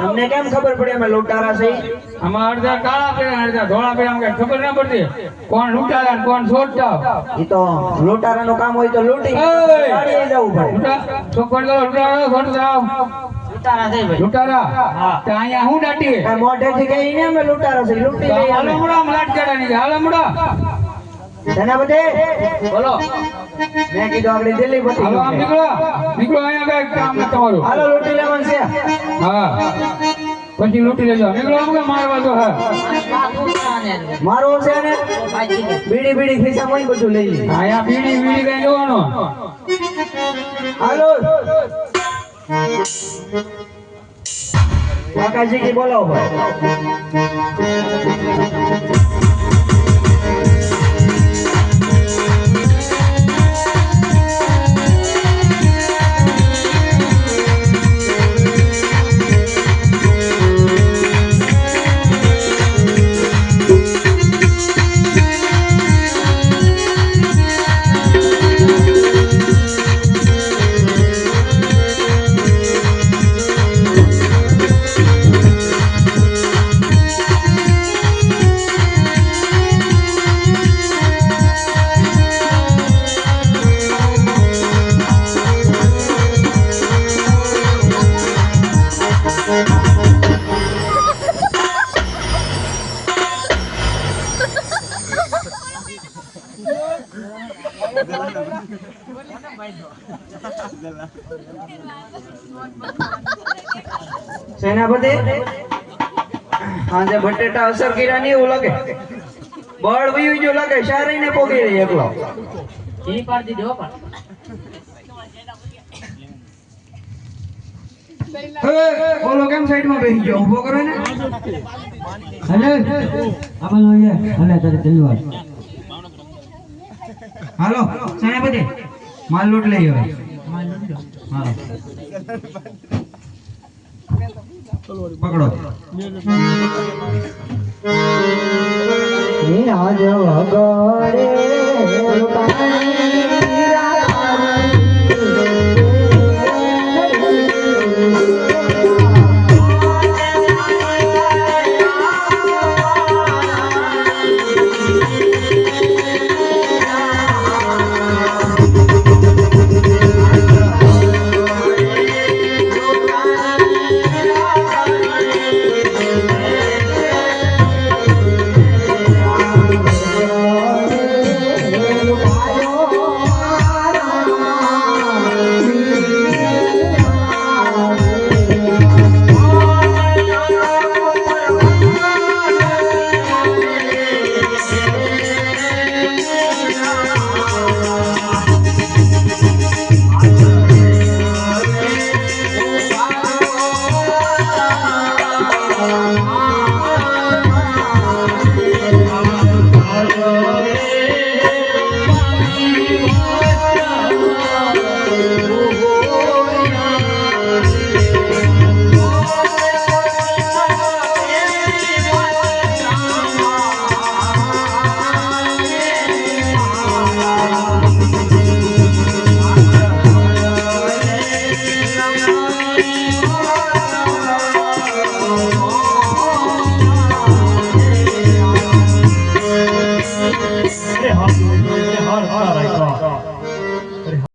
તમને કેમ ખબર પડે અમે લૂંટારા છે? આમાં અડધા કાળા પેરા અડધા ધોળા પેરા અમને ખબર ના પડતી કોણ લૂંટારા ને કોણ છોડતા. ઈ તો લૂંટારાનું કામ હોય તો લૂંટી પાડી જવું પડે. છોકરો લૂંટારા છોડતા લૂંટારા છે ભાઈ. લૂંટારા હા તો અહીંયા હું દાટી મોઢેથી કઈ ને અમે લૂંટારા છે લૂંટી લઈએ. હાલો મુડા મલાટ કેડાની હાલો મુડા તેના બધે બોલો મેં કીધું આપણે દિલ્હી બધી હાલો આમ નીકળો નીકળો અહીંયા કઈ કામ ન તમારું. હાલો લૂંટી લેવાનું છે. હા પછી લૂંટી લેજો નીકળો આમ કે મારવા તો હા મારો છે ને બીડી બીડી ખિસ્સા માં બધું લઈ લે. અહીંયા બીડી બીડી કઈ જોવાનો. હાલો કાકાજી કી બોલાવો ભાઈ. સેનાપતિ આજે બટેટા અસર કર્યા નહીં એવું લાગે. બળ વયું જો લાગે શારી ને પોગી રહી એકલો. ઈ પાડી દીધો પણ બોલો કેમ સાઈડ માં બેસી ગયો ઊભો કરો ને. હલે આપણ લોય હલે તારે તલવાર હાલો સેનાપતિ માલ લૂટ લઈ હવે. હાલો પકડો. આજ વગાડે